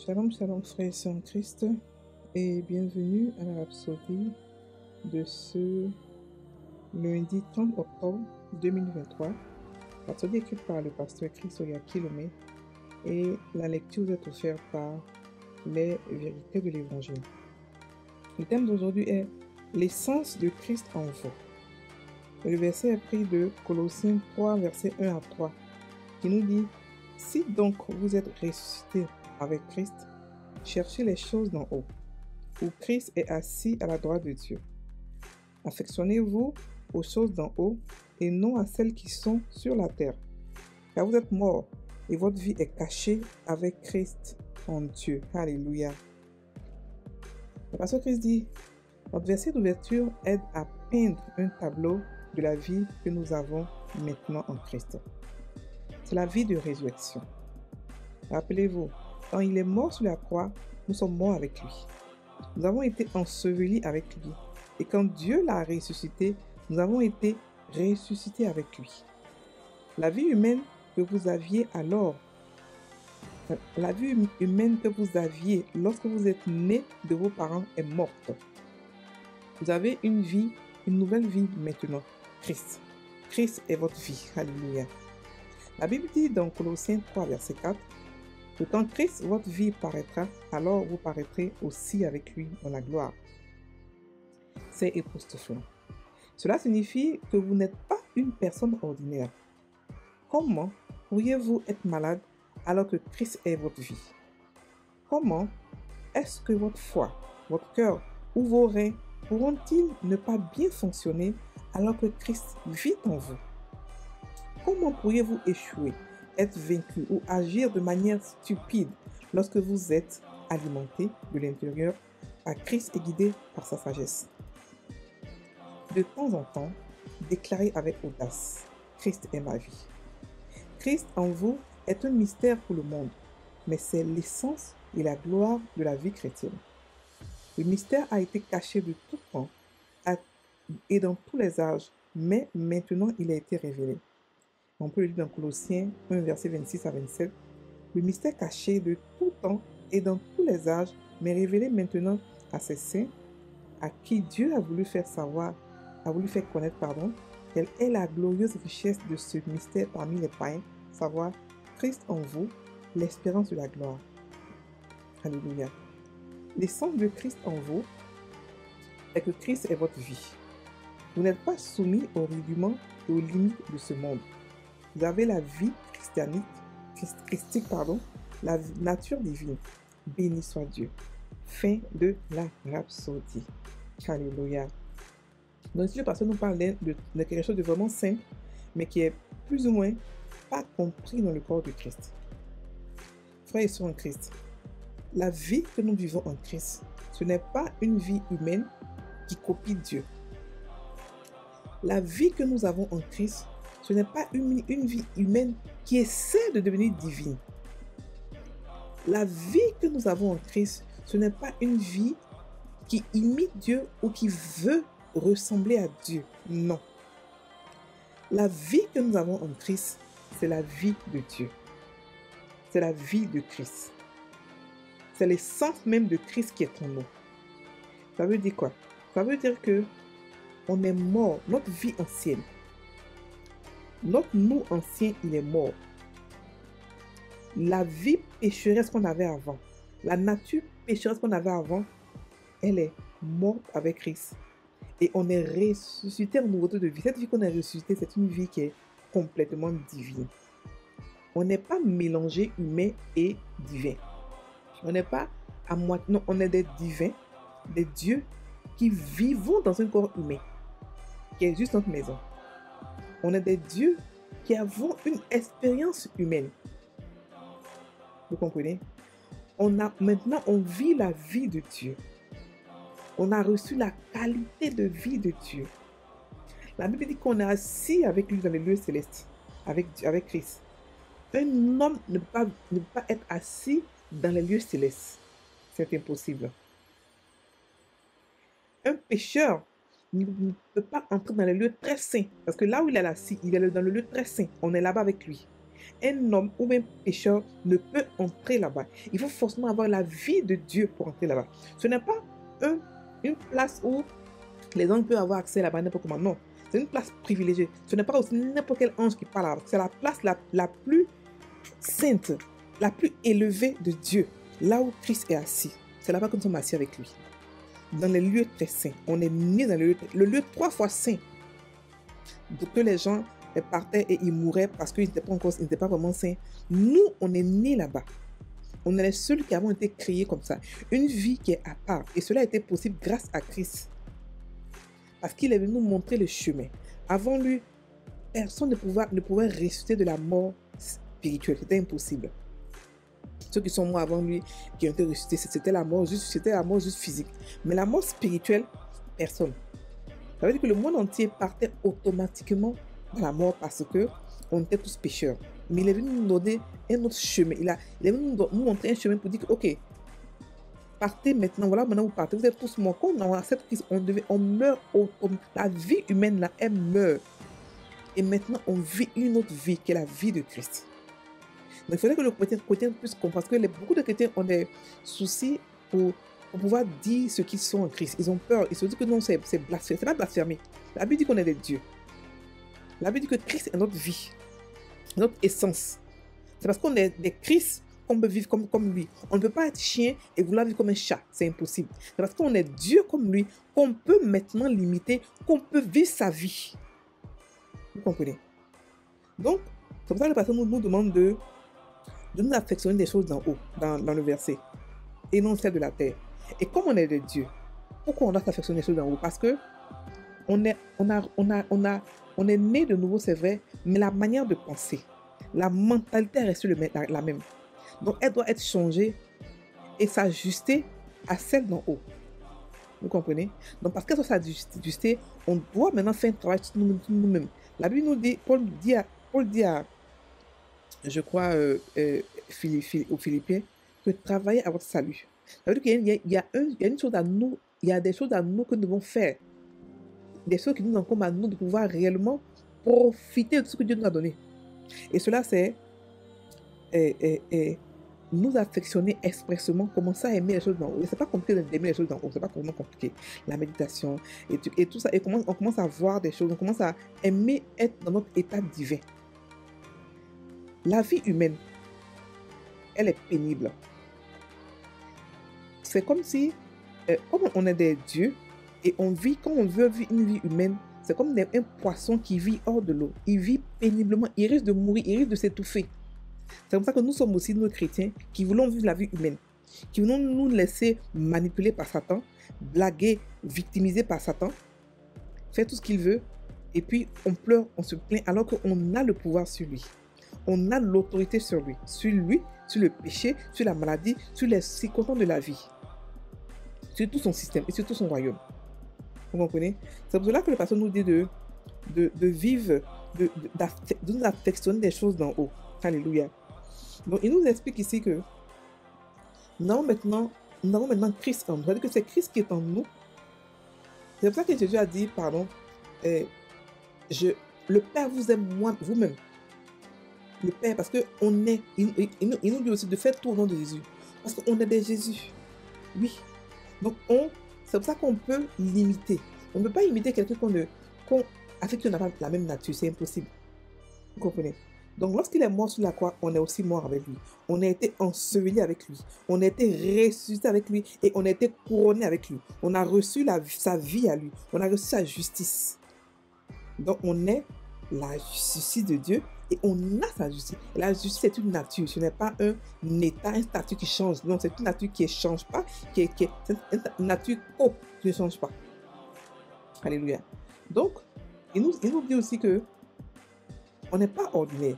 Shalom, shalom, frères et sœurs en Christ, et bienvenue à la Rhapsodie de ce lundi 30 octobre 2023. Rhapsodie écrite par le pasteur Christoya Kilomé, et la lecture est offerte par les vérités de l'Évangile. Le thème d'aujourd'hui est l'essence de Christ en vous. Et le verset est pris de Colossiens 3, versets 1 à 3, qui nous dit « Si donc vous êtes ressuscités avec Christ, cherchez les choses d'en haut, où Christ est assis à la droite de Dieu. Affectionnez-vous aux choses d'en haut et non à celles qui sont sur la terre. Car vous êtes morts et votre vie est cachée avec Christ en Dieu. » Alléluia. Le pasteur Christ dit, notre verset d'ouverture aide à peindre un tableau de la vie que nous avons maintenant en Christ. C'est la vie de résurrection. Rappelez-vous, quand il est mort sur la croix, nous sommes morts avec lui. Nous avons été ensevelis avec lui. Et quand Dieu l'a ressuscité, nous avons été ressuscités avec lui. La vie humaine que vous aviez alors, la vie humaine que vous aviez lorsque vous êtes né de vos parents est morte. Vous avez une vie, une nouvelle vie maintenant. Christ. Christ est votre vie. Alléluia. La Bible dit dans Colossiens 3, verset 4, que quand Christ, votre vie, paraîtra, alors vous paraîtrez aussi avec lui dans la gloire. C'est époustouflant. Cela signifie que vous n'êtes pas une personne ordinaire. Comment pourriez-vous être malade alors que Christ est votre vie? Comment est-ce que votre foie, votre cœur ou vos reins pourront-ils ne pas bien fonctionner alors que Christ vit en vous? Comment pourriez-vous échouer, être vaincu ou agir de manière stupide lorsque vous êtes alimenté de l'intérieur par Christ et guidé par sa sagesse? De temps en temps, déclarez avec audace, Christ est ma vie. Christ en vous est un mystère pour le monde, mais c'est l'essence et la gloire de la vie chrétienne. Le mystère a été caché de tout temps et dans tous les âges, mais maintenant il a été révélé. On peut le lire dans Colossiens 1, verset 26 à 27. Le mystère caché de tout temps et dans tous les âges, mais révélé maintenant à ses saints, à qui Dieu a voulu faire connaître, quelle est la glorieuse richesse de ce mystère parmi les païens, savoir Christ en vous, l'espérance de la gloire. Alléluia. L'essence de Christ en vous est que Christ est votre vie. Vous n'êtes pas soumis aux rudiments et aux limites de ce monde. Vous avez la vie christique, la nature divine. Béni soit Dieu. Fin de la rhapsodie. Alléluia. Donc ici, le pasteur nous parle de quelque chose de vraiment simple, mais qui est plus ou moins pas compris dans le corps de Christ. Frères et sœurs en Christ, la vie que nous vivons en Christ, ce n'est pas une vie humaine qui copie Dieu. La vie que nous avons en Christ, ce n'est pas une vie humaine qui essaie de devenir divine. La vie que nous avons en Christ, ce n'est pas une vie qui imite Dieu ou qui veut ressembler à Dieu. Non. La vie que nous avons en Christ, c'est la vie de Dieu. C'est la vie de Christ. C'est l'essence même de Christ qui est en nous. Ça veut dire quoi? Ça veut dire que on est mort, notre vie ancienne. Notre nous ancien, il est mort. La vie pécheresse qu'on avait avant, la nature pécheresse qu'on avait avant, elle est morte avec Christ. Et on est ressuscité en nouveauté de vie. Cette vie qu'on est ressuscité, c'est une vie qui est complètement divine. On n'est pas mélangé humain et divin. On n'est pas à moitié, non, on est des divins, des dieux qui vivent dans un corps humain, qui est juste notre maison. On est des dieux qui avons une expérience humaine. Vous comprenez? Maintenant, on vit la vie de Dieu. On a reçu la qualité de vie de Dieu. La Bible dit qu'on est assis avec lui dans les lieux célestes, avec Christ. Un homme ne peut pas être assis dans les lieux célestes. C'est impossible. Un pécheur ne peut pas entrer dans les lieux très saints. Parce que là où il est assis, il est dans le lieu très saint. On est là-bas avec lui. un homme ou un pécheur ne peut entrer là-bas. Il faut forcément avoir la vie de Dieu pour entrer là-bas. Ce n'est pas une place où les gens peuvent avoir accès là-bas n'importe comment. Non, c'est une place privilégiée. Ce n'est pas aussi n'importe quel ange qui parle là-bas. C'est la place la plus sainte, la plus élevée de Dieu. Là où Christ est assis. C'est là-bas que nous sommes assis avec lui. Dans les lieux très saints. On est né dans le lieu 3 fois saint. Donc que les gens partaient et ils mouraient parce qu'ils n'étaient pas vraiment saints. Nous, on est nés là-bas. On est les seuls qui avons été créés comme ça. Une vie qui est à part. Et cela a été possible grâce à Christ. Parce qu'il est venu nous montrer le chemin. Avant lui, personne ne pouvait ressusciter de la mort spirituelle. C'était impossible. Ceux qui sont morts avant lui, qui ont été ressuscités, c'était la mort juste physique. Mais la mort spirituelle, personne. Ça veut dire que le monde entier partait automatiquement dans la mort parce que on était tous pécheurs. Mais il est venu nous donner un autre chemin. Il est venu nous montrer un chemin pour dire que, ok, partez maintenant, voilà, maintenant vous partez, vous êtes tous morts. Quand on accepte Christ, on meurt la vie humaine là, elle meurt. Et maintenant, on vit une autre vie qui est la vie de Christ. Donc, il faudrait que le chrétien puisse comprendre, parce que beaucoup de chrétiens ont des soucis pour pouvoir dire ce qu'ils sont en Christ. Ils ont peur, ils se disent que non, c'est blasphémé. C'est pas blasphémé. La Bible dit qu'on est des dieux. La Bible dit que Christ est notre vie, notre essence. C'est parce qu'on est des Christ qu'on peut vivre comme lui. On ne peut pas être chien et vouloir vivre comme un chat. C'est impossible. C'est parce qu'on est Dieu comme lui qu'on peut maintenant l'imiter, qu'on peut vivre sa vie. Vous comprenez? Donc, c'est pour ça que le pasteur nous demande de nous affectionner des choses d'en haut, dans le verset, et non celles de la terre. Et comme on est de Dieu, pourquoi on doit s'affectionner des choses d'en haut? Parce que on est né de nouveau, c'est vrai, mais la manière de penser, la mentalité reste la même. Donc, elle doit être changée et s'ajuster à celle d'en haut. Vous comprenez? Donc, parce qu'elle doit s'ajuster, on doit maintenant faire un travail sur nous-mêmes. La Bible nous dit, Paul dit à je crois, aux Philippiens, que travailler à votre salut. Ça veut dire qu'il y a une chose à nous, il y a des choses à nous que nous devons faire. Des choses qui nous incombent à nous de pouvoir réellement profiter de ce que Dieu nous a donné. Et cela, c'est nous affectionner expressément, commencer à aimer les choses d'en haut. Et c'est pas compliqué d'aimer les choses d'en haut, c'est pas vraiment compliqué. La méditation et tout ça, et on commence à voir des choses, on commence à aimer être dans notre état divin. La vie humaine, elle est pénible. C'est comme si, comme on est des dieux, et quand on veut vivre une vie humaine, c'est comme un poisson qui vit hors de l'eau. Il vit péniblement, il risque de mourir, il risque de s'étouffer. C'est comme ça que nous sommes aussi, nous chrétiens, qui voulons vivre la vie humaine, qui voulons nous laisser manipuler par Satan, blaguer, victimiser par Satan, faire tout ce qu'il veut, et puis on pleure, on se plaint, alors qu'on a le pouvoir sur lui. On a l'autorité sur lui, sur le péché, sur la maladie, sur les circonstances de la vie, sur tout son système et sur tout son royaume. Vous comprenez? C'est pour cela que le pasteur nous dit de vivre, de nous affectionner des choses d'en haut. Alléluia. Donc, il nous explique ici que nous avons maintenant Christ en nous. C'est-à-dire que c'est Christ qui est en nous. C'est pour ça que Jésus a dit, le Père vous aime vous-même. Le Père, parce qu'il nous dit aussi de faire tout au nom de Jésus. Parce qu'on est des Jésus. Oui. Donc, c'est pour ça qu'on peut l'imiter. On ne peut pas imiter quelqu'un avec qui on n'a pas la même nature. C'est impossible. Vous comprenez? Donc, lorsqu'il est mort sur la croix, on est aussi mort avec lui. On a été enseveli avec lui. On a été ressuscité avec lui et on a été couronné avec lui. On a reçu sa vie à lui. On a reçu sa justice. Donc, on est la justice de Dieu et on a sa justice. Et la justice, c'est une nature. Ce n'est pas un état, un statut qui change. Non, c'est une nature qui ne change pas. C'est une nature qui ne change pas. Alléluia. Donc, il nous dit aussi que on n'est pas ordinaire.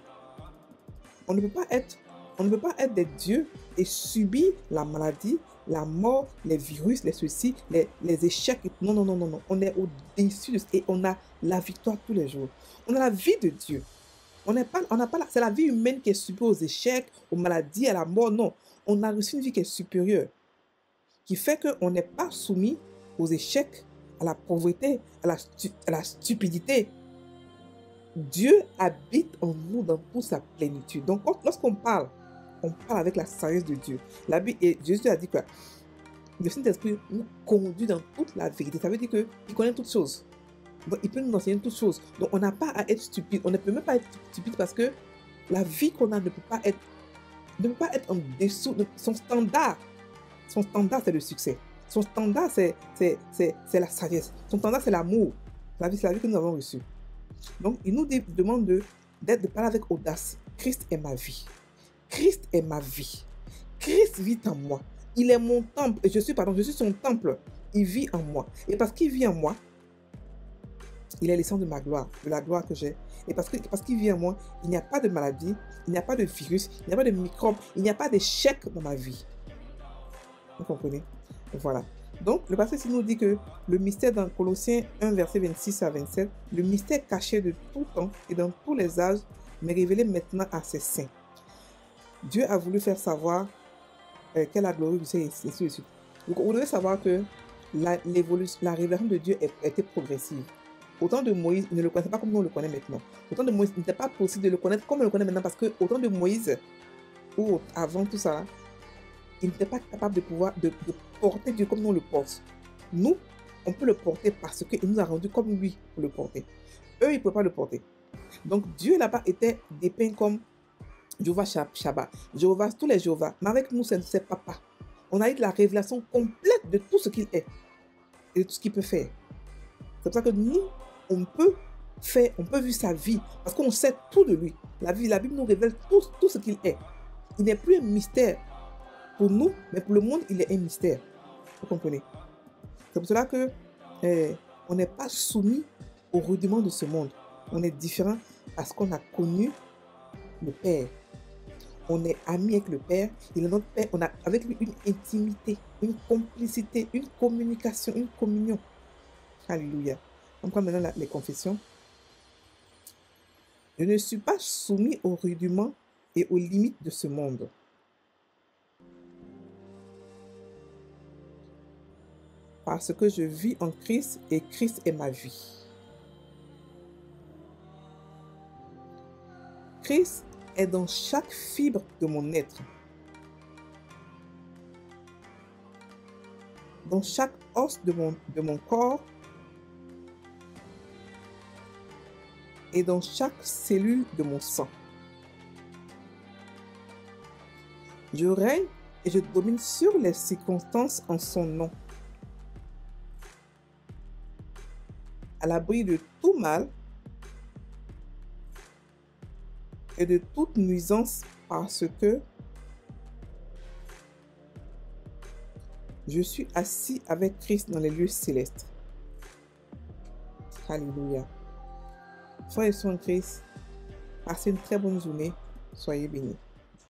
On ne peut pas être des dieux et subir la maladie, la mort, les virus, les soucis, les échecs. Non, non, non, non, non. On est au-dessus et on a la victoire tous les jours. On a la vie de Dieu. C'est la vie humaine qui est supérieure aux échecs, aux maladies, à la mort. Non, on a reçu une vie qui est supérieure, qui fait qu'on n'est pas soumis aux échecs, à la pauvreté, à la stupidité. Dieu habite en nous dans toute sa plénitude. Donc, lorsqu'on parle, on parle avec la sagesse de Dieu. La Bible, et Jésus a dit que le Saint-Esprit nous conduit dans toute la vérité. Ça veut dire qu'il connaît toutes choses. Donc, il peut nous enseigner toutes choses. Donc, on n'a pas à être stupide. On ne peut même pas être stupide parce que la vie qu'on a ne peut pas être en dessous de son standard. Son standard, c'est le succès. Son standard, c'est la sagesse. Son standard, c'est l'amour. C'est la vie que nous avons reçue. Donc, il nous demande de parler avec audace. Christ est ma vie. Christ est ma vie. Christ vit en moi. Il est mon temple. Et je suis son temple. Il vit en moi. Et parce qu'il vit en moi, il est l'essence de ma gloire, de la gloire que j'ai. Et parce qu'il vit en moi, il n'y a pas de maladie, il n'y a pas de virus, il n'y a pas de microbes, il n'y a pas d'échec dans ma vie. Vous comprenez? Voilà. Donc, le passage ici nous dit que le mystère dans Colossiens 1, verset 26 à 27, le mystère caché de tout temps et dans tous les âges, mais révélé maintenant à ses saints. Dieu a voulu faire savoir quelle est la gloire du Seigneur, et ainsi de suite. Donc, vous devez savoir que la révélation de Dieu était progressive. Au temps de Moïse, il ne le connaissait pas comme nous on le connaît maintenant. Au temps de Moïse, il n'était pas possible de le connaître comme on le connaît maintenant parce qu'au temps de Moïse, ou avant tout ça, il n'était pas capable de porter Dieu comme nous on le porte. Nous, on peut le porter parce qu'il nous a rendu comme lui pour le porter. Eux, ils ne pouvaient pas le porter. Donc, Dieu là-bas était dépeint comme Jéhovah Shabbat, Jéhovah, tous les Jéhovah. Mais avec nous, c'est Papa. On a eu la révélation complète de tout ce qu'il est et de tout ce qu'il peut faire. C'est pour ça que nous, on peut vivre sa vie parce qu'on sait tout de lui. La Bible nous révèle tout ce qu'il est. Il n'est plus un mystère pour nous, mais pour le monde, il est un mystère. Vous comprenez? C'est pour cela que on n'est pas soumis aux rudiments de ce monde. On est différent parce qu'on a connu le Père. On est amis avec le Père. Il est notre Père. On a avec lui une intimité, une complicité, une communication, une communion. Alléluia. On prend maintenant les confessions. Je ne suis pas soumis aux rudiments et aux limites de ce monde. Parce que je vis en Christ et Christ est ma vie. Christ est dans chaque fibre de mon être. Dans chaque os de mon corps et dans chaque cellule de mon sang. Je règne et je domine sur les circonstances en son nom. À l'abri de tout mal et de toute nuisance parce que je suis assis avec Christ dans les lieux célestes. Alléluia. Frères et sœurs en Christ, passez une très bonne journée. Soyez bénis.